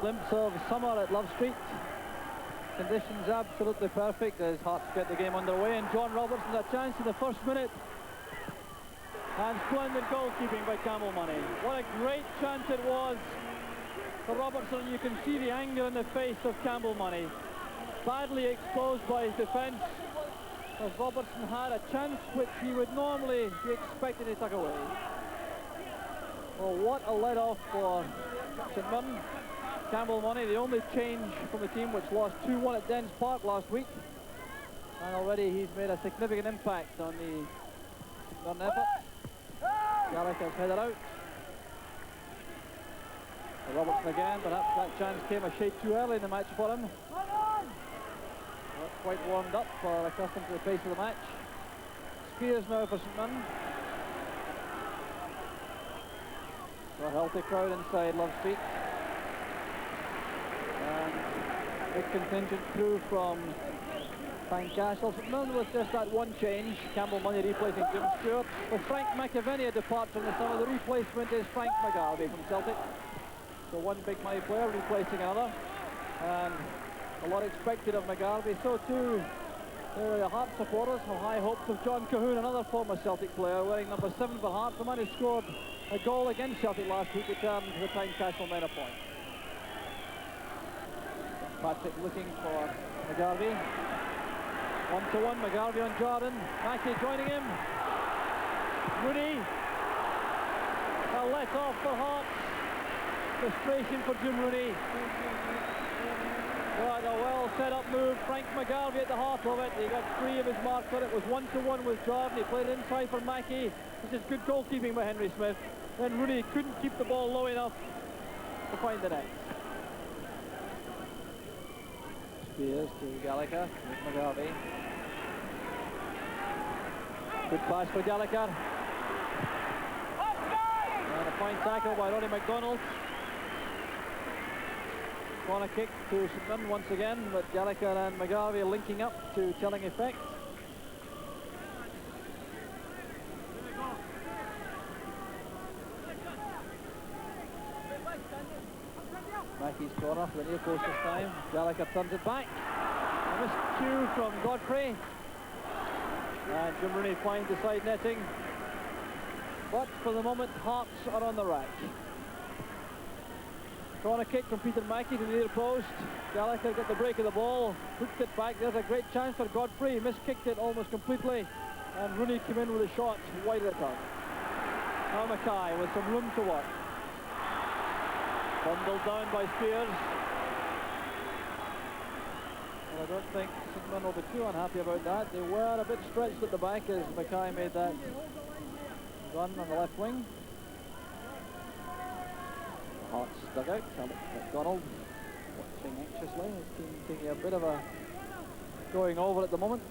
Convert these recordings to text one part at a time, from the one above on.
glimpse of summer at Love Street. Conditions absolutely perfect as Hearts get the game underway, and John Robertson's a chance in the first minute. And splendid goalkeeping by Campbell Money. What a great chance it was for Robertson. You can see the anger in the face of Campbell Money. Badly exposed by his defence, as Robertson had a chance which he would normally be expected to tuck away. Well, what a let-off for St Mirren. Campbell Money, the only change from the team which lost 2-1 at Dens Park last week. And already he's made a significant impact on the St Mirren effort. Gallagher's headed out. Robertson again, perhaps that chance came a shade too early in the match for him. Not quite warmed up or accustomed to the pace of the match. Spears now for St Mirren. A healthy crowd inside Love Street. And big contingent crew from Castle. St Mirren with just that one change. Campbell Money replacing Jim Stewart. With Frank McAvenny a departure in the summer, the replacement is Frank McGarvey from Celtic. So one big money player replacing another. And a lot expected of McGarvey. So too the Hearts supporters have high hopes of John Cahoon, another former Celtic player, wearing number 7 for Hearts. The man who scored a goal against Celtic last week returned to the Castle men a point. Patrick looking for McGarvey. 1-1, McGarvey on Jordan. Mackey joining him. Rooney. A let-off for Hearts. Frustration for Jim Rooney. What a well set up move. Frank McGarvey at the heart of it. He got 3 of his marks on it. It was 1-1 with Jordan. He played it inside for Mackey. This is good goalkeeping by Henry Smith. Then Rooney couldn't keep the ball low enough to find the net. Spears to Gallagher with McGarvey. Good pass for Gallagher. And a fine tackle by Ronnie McDonald. Corner kick to St Mirren once again, but Gallagher and McGarvey linking up to telling effect. Mackey's corner for the near post this time. Gallagher turns it back. A missed cue from Godfrey. And Jim Rooney finds the side netting. But for the moment, Hearts are on the rack. Corner kick from Peter Mackey to the near post. Gallagher got the break of the ball, hooked it back. There's a great chance for Godfrey. Miskicked it almost completely. And Rooney came in with a shot wide of the target. Now Mackay with some room to work. Bundled down by Spears. Well, I don't think St Mirren will be too unhappy about that. They were a bit stretched at the back as Mackay made that run on the left wing. Hearts dugout. McDonald watching anxiously. His team taking a bit of a going over at the moment.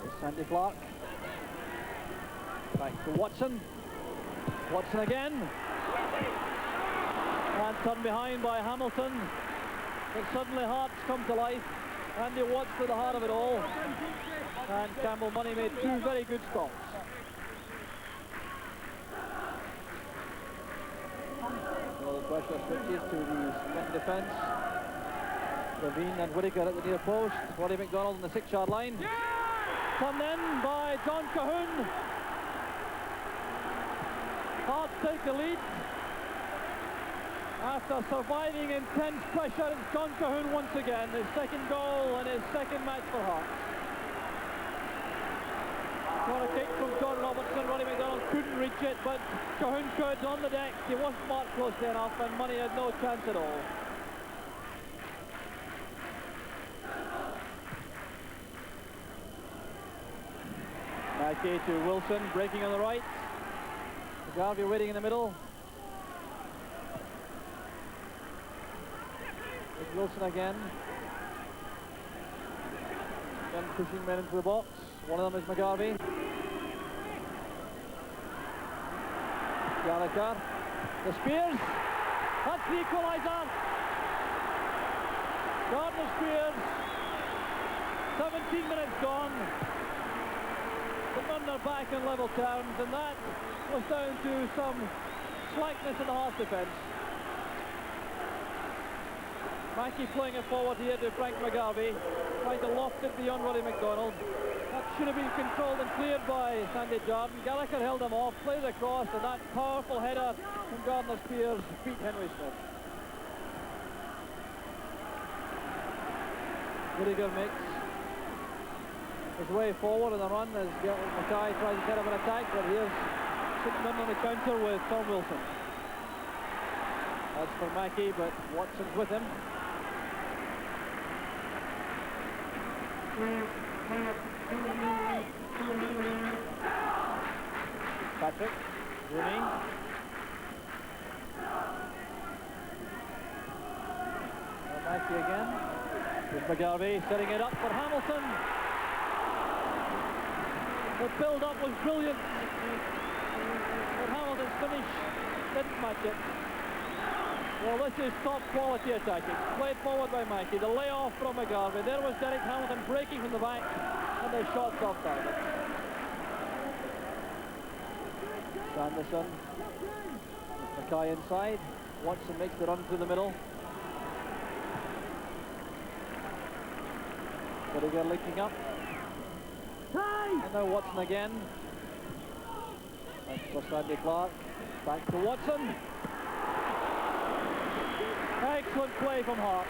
There's Sandy Clark. Back to Watson. Watson again. And turned behind by Hamilton. But suddenly Hearts come to life. Andy Watts to the heart of it all. And Campbell Money made 2 very good stops. Well, pressure switches to the second defence. Levine and Whittaker at the near post. Roddy McDonald on the 6-yard line. Turned in by John Cahoon. Hearts take the lead. After surviving intense pressure, it's John Cahoon once again. His second goal and his second match for Hearts. Corner kick from John Robertson. Roddy McDonald couldn't reach it, but Cahoon could on the deck. He wasn't marked closely enough, and Money had no chance at all. Mackey to Wilson, breaking on the right. McGarvey waiting in the middle. It's Wilson again. Then pushing men into the box. One of them is McGarvey. Gallagher. The Spears. That's the equaliser. Gardner Spears. 17 minutes gone. The men are back in level terms, and that was down to some slackness in the half defence. Mackey playing it forward here to Frank McGarvey, trying to loft it beyond Roddy McDonald. That should have been controlled and cleared by Sandy Jordan. Gallagher held him off, played across, and that powerful header from Gardner Spears beat Henry Smith. Whittaker makes his way forward on the run as Mackay tries to set up an attack, but here's St Mirren on the counter with Tom Wilson. That's for Mackey, but Watson's with him. Patrick, Rooney. Mackey again. With McGarvey setting it up for Hamilton. The build-up was brilliant, but Hamilton's finish didn't match it. Well, this is top quality attacking. Played forward by Mackey. The layoff from McGarvey. There was Derek Hamilton breaking from the back, and the shots off target. Sanderson. Mackay inside. Watson makes the run through the middle. Whittaker linking up. And now Watson again. That's for Sandy Clark. Back to Watson. Excellent play from Hearts.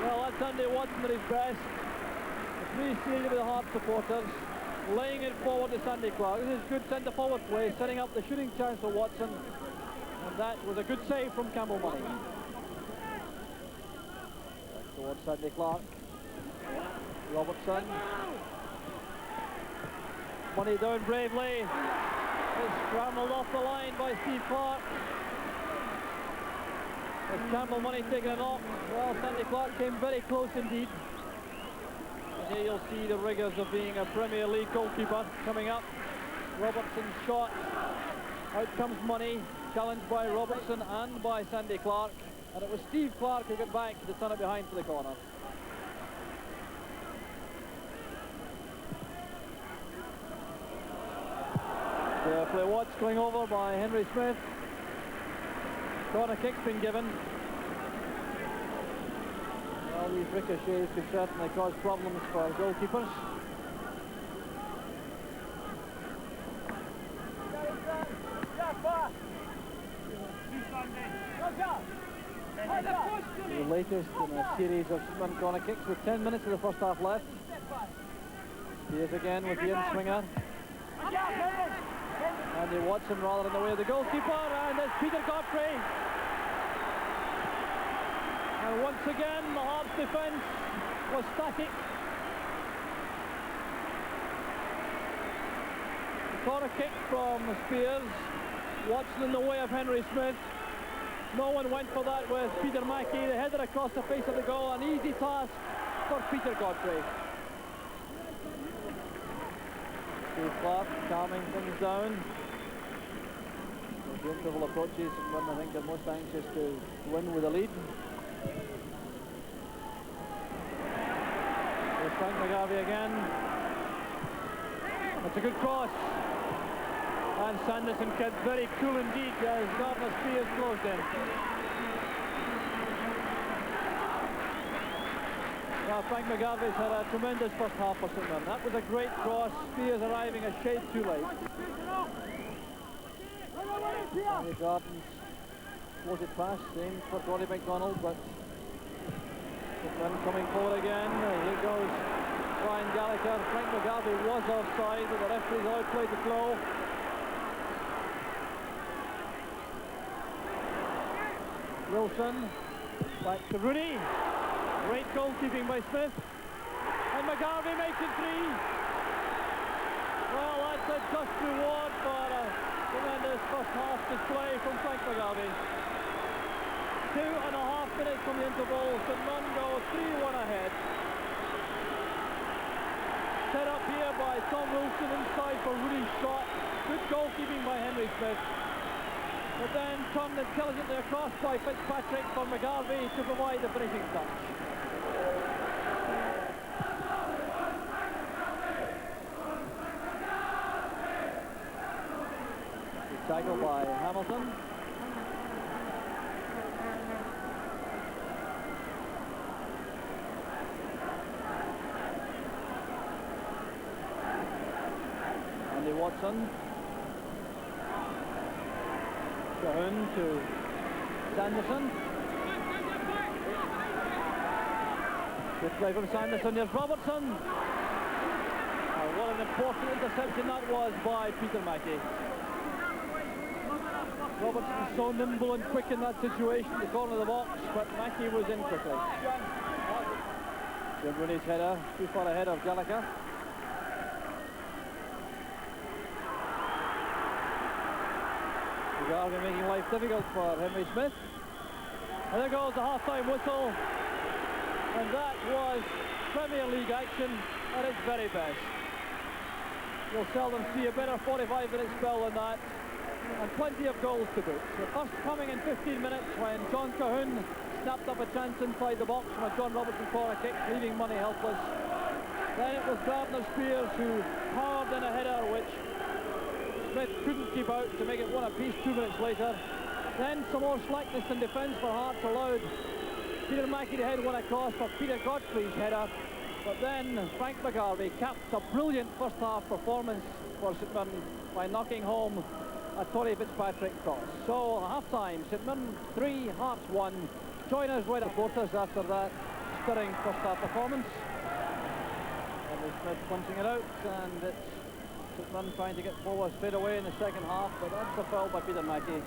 Well, that's Andy Watson at his best. Appreciated with the Hearts supporters. Laying it forward to Sandy Clark. This is good centre-forward play, setting up the shooting chance for Watson. And that was a good save from Campbell Money. Back towards Sandy Clark. Robertson. Money down bravely. It's scrambled off the line by Steve Clark. With Campbell Money taking it off, well, Sandy Clark came very close indeed. And here you'll see the rigours of being a Premier League goalkeeper coming up. Robertson's shot. Out comes Money, challenged by Robertson and by Sandy Clark. And it was Steve Clark who got back to turn it behind for the corner. The play Watts going over by Henry Smith. Corner kick's been given. Well, these ricochets could certainly cause problems for goalkeepers. The latest in a series of St Mirren corner kicks with 10 minutes of the first half left. Here's again with the in-swinger. Andy Watson rather in the way of the goalkeeper, and it's Peter Godfrey. And once again, the Hearts defence was static. The corner kick from Spears. Watson in the way of Henry Smith. No one went for that with Peter Mackey. They headed across the face of the goal. An easy task for Peter Godfrey. Steve Clark calming things down. The interval approaches, and I think they're most anxious to win with a lead. There's Frank McGarvey again. It's a good cross. And Sanderson kept very cool indeed as Gardner Spears closed in. Well, Frank McGarvey's had a tremendous first half for St Mirren. That was a great cross. Spears arriving a shade too late. Danny Gardens close it past, same for Roddy McDonald, but St Mirren coming forward again. Here goes Brian Gallagher. Frank McGarvey was offside, but the referee's outplayed the flow. Wilson, back to Rooney. Great goalkeeping by Smith. And McGarvey makes it 3. Well, that's a just reward for a tremendous first half display from Frank McGarvey. 2.5 minutes from the interval. St Mirren go 3-1 ahead. Set up here by Tom Wilson inside for Rooney's shot. Good goalkeeping by Henry Smith. But then turned intelligently across by Fitzpatrick for McGarvey to provide the finishing touch. Tackle ball by Hamilton. Andy Watson. Cahoon to Sanderson. Good play from Sanderson. Here's Robertson. What an important interception that was by Peter Mackey. Robertson so nimble and quick in that situation, the corner of the box, but Mackey was in quickly. Jim Rooney's header, too far ahead of Gallagher. McGarvey making life difficult for Henry Smith. And there goes the half-time whistle. And that was Premier League action at its very best. You'll seldom see a better 45-minute spell than that, and plenty of goals to boot. The first coming in 15 minutes when John Cahoon snapped up a chance inside the box from a John Robertson corner kick, leaving Money helpless. Then it was Gardner Spears who powered in a header which Smith couldn't keep out to make it one apiece 2 minutes later. Then some more slackness in defence for Hearts allowed Peter Mackey to head one across for Peter Godfrey's header. But then Frank McGarvey capped a brilliant first half performance for St Mirren by knocking home a Tony Fitzpatrick cross. So half-time, St Mirren 3, Hearts 1. Join us right at quarters after that stirring first half performance. Henry Smith punching it out, and it's St Mirren trying to get forward straight away in the second half, but that's a foul by Peter Mackey.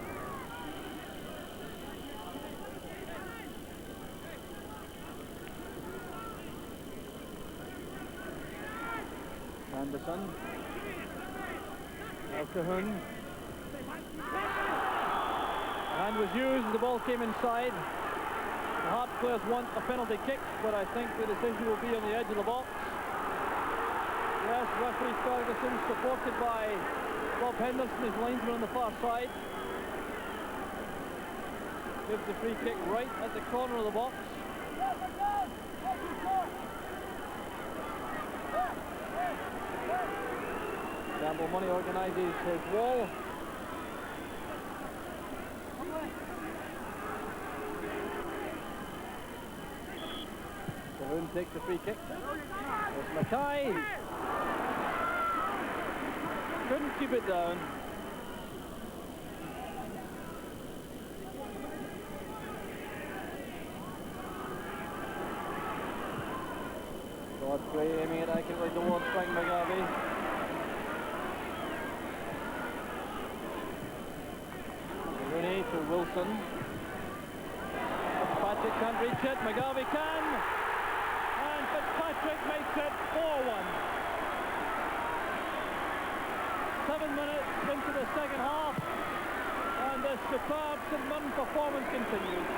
Anderson. Now Cahoon. Hand was used, the ball came inside. The Hearts players want a penalty kick, but I think the decision will be on the edge of the box. Yes, referee Ferguson, supported by Bob Henderson, his linesman on the far side. Gives the free kick right at the corner of the box. Campbell Money organises his wall. Cahoon takes the free kick. There's Mackay. Couldn't keep it down. Godfrey aiming it accurately towards Frank McGarvey. Rooney to Wilson. Fitzpatrick can't reach it. McGarvey can. And Fitzpatrick makes it 4-1. 7 minutes into the second half. And this superb St Mirren performance continues.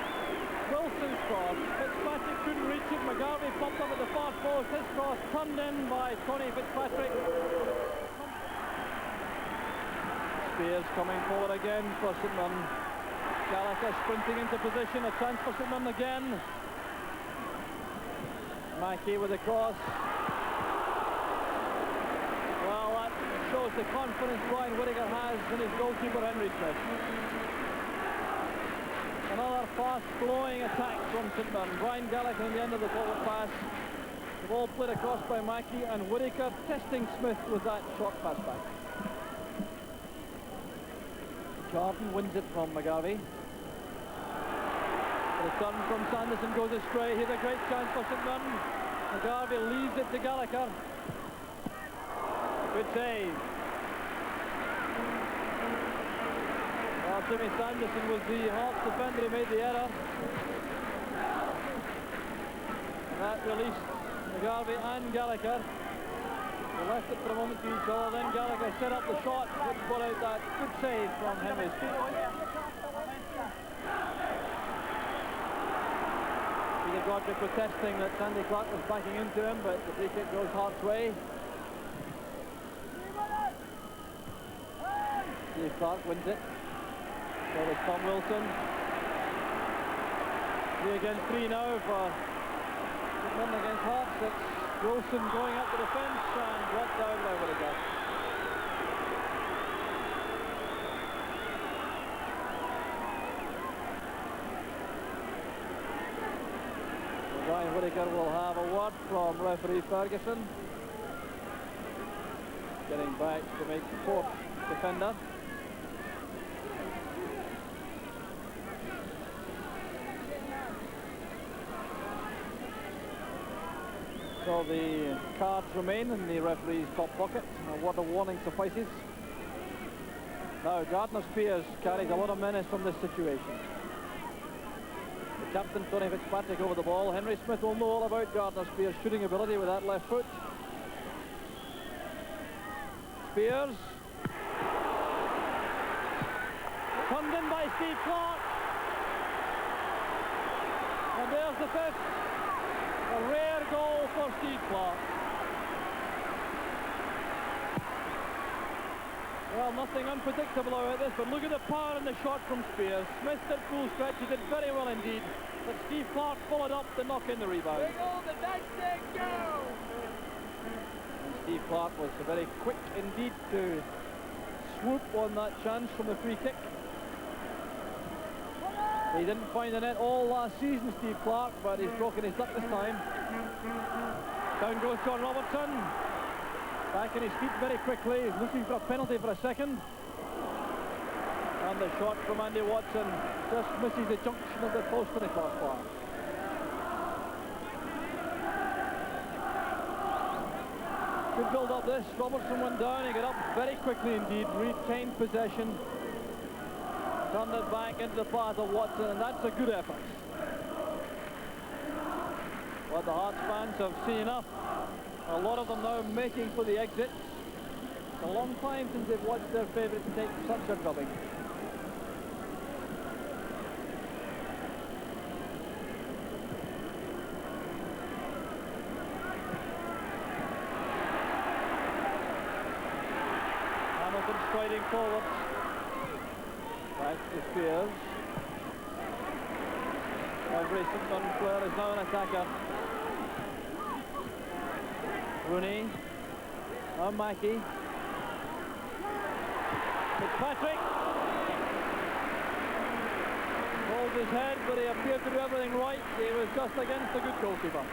Wilson's cross. Fitzpatrick couldn't reach it. McGarvey popped up at the far post. His cross turned in by Tony Fitzpatrick. Spears coming forward again for St Mirren. Gallagher sprinting into position. A chance for St Mirren again. Mackey with a cross. Well, that shows the confidence Brian Whittaker has in his goalkeeper Henry Smith. Another fast-flowing attack from St Mirren. Brian Gallagher on the end of the forward pass. The ball played across by Mackey, and Whittaker testing Smith with that short pass back. Jordan wins it from McGarvey. The return from Sanderson goes astray. Here's a great chance for St Mirren. McGarvey leaves it to Gallagher. Good save. Well, Jimmy Sanderson was the Hearts defender who made the error. And that released McGarvey and Gallagher. They left it for a moment to each other. Then Gallagher set up the shot, which brought out that good save from Henry Smith. Peter Godfrey protesting that Sandy Clark was backing into him, but the free kick goes Hearts' way. Steve Clark wins it. So there's Tom Wilson. 3 against 3 now for St Mirren against Hearts. It's Wilson going up the defence and brought down by Whittaker. Brian Whittaker will have a word from referee Ferguson. Getting back to make the fourth defender. So the cards remain in the referee's top pocket. A word of warning suffices. Now Gardner Spears carries a lot of menace from this situation. The captain, Tony Fitzpatrick, over the ball. Henry Smith will know all about Gardner Spears' shooting ability with that left foot. Spears. Turned in by Steve Clark. And there's the fifth. A rare goal for Steve Clark. Well, nothing unpredictable about this, but look at the power in the shot from Spears. Smith at full stretch, he did very well indeed, but Steve Clark followed up to knock in the rebound. And Steve Clark was very quick indeed to swoop on that chance from the free kick. He didn't find the net all last season, Steve Clark, but he's broken his luck this time. Down goes John Robertson. Back on his feet very quickly. He's looking for a penalty for a second. And the shot from Andy Watson just misses the junction of the post and the crossbar. Good build up this. Robertson went down. He got up very quickly indeed. Retained possession. Turned it back into the path of Watson, and that's a good effort. Well, the Hearts fans have seen enough. A lot of them now making for the exits. It's a long time since they've watched their favourites take such a drubbing. Hamilton striding forward. Back to Spears. Every St Clair is now an attacker. Rooney. And Mackey. Fitzpatrick. Holds his head, but he appeared to do everything right. He was just against a good goalkeeper.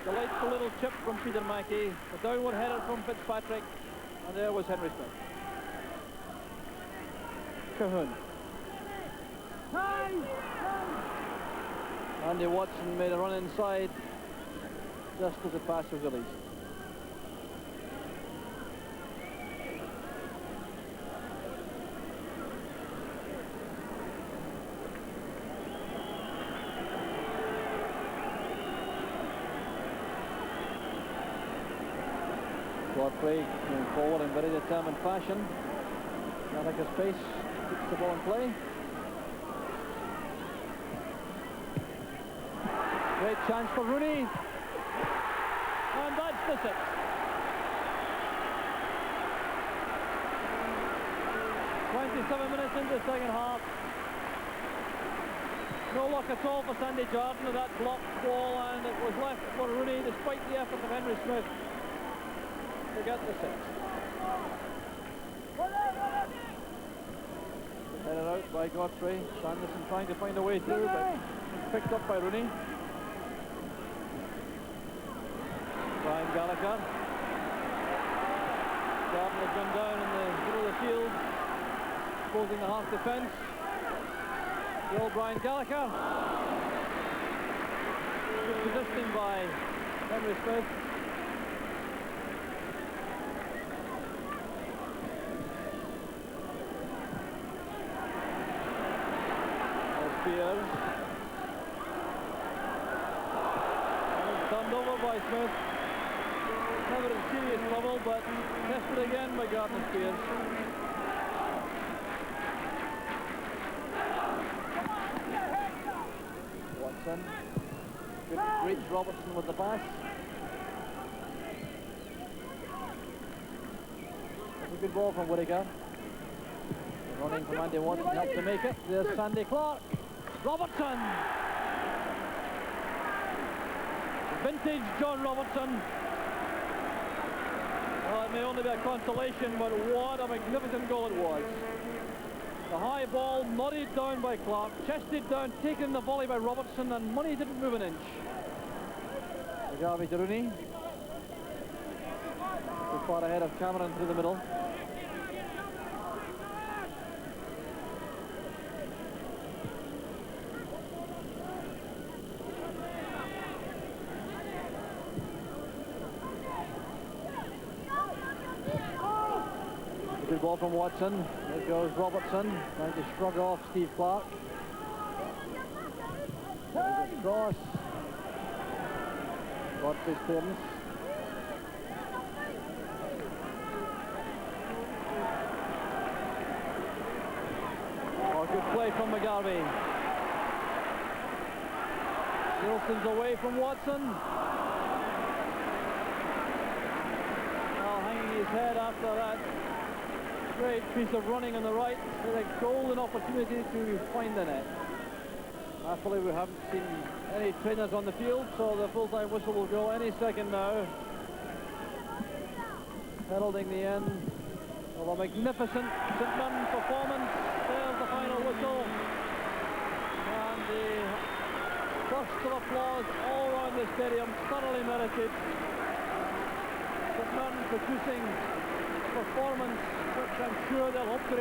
Delightful little chip from Peter Mackey. A downward header from Fitzpatrick. And there was Henry Smith. Cahoon. Andy Watson made a run inside just as the pass was released. Godfrey moving forward in very determined fashion. Gallagher's pace keeps the ball in play. Great chance for Rooney. And that's the sixth. 27 minutes into the second half. No luck at all for Sandy Jardine with that blocked ball, and it was left for Rooney despite the effort of Henry Smith to get the sixth. Headed out by Godfrey. Sanderson trying to find a way through, but picked up by Rooney. Brian Gallagher. Gardner has gone down in the middle of the field, exposing the half defence. The old Brian Gallagher. Good positioning by Henry Smith. Spears. And it's turned over by Smith. Never in serious trouble, but tested again by Gardner Spears. Watson. Good reach Robertson with the pass. That's a good ball from Whittaker. Running from Andy Watson helped to make it. There's Sandy Clark. Robertson. Vintage John Robertson. Well, it may only be a consolation, but what a magnificent goal it was. The high ball nodded down by Clark, chested down, taken the volley by Robertson, and Money didn't move an inch. McGarvey to Rooney. Too far ahead of Cameron through the middle. Good ball from Watson. There goes Robertson, trying to shrug off Steve Clark. There's a cross. Godfrey's clearance. Oh, good play from McGarvey. Wilson's away from Watson. Oh, hanging his head after that. Great piece of running on the right, with a golden opportunity to find the net. Happily we haven't seen any trainers on the field, so the full-time whistle will go any second now. Heralding the end of a magnificent St Mirren performance. There's the final whistle. And the burst of applause all around the stadium, thoroughly merited. St Mirren producing performance which I'm sure they'll hope to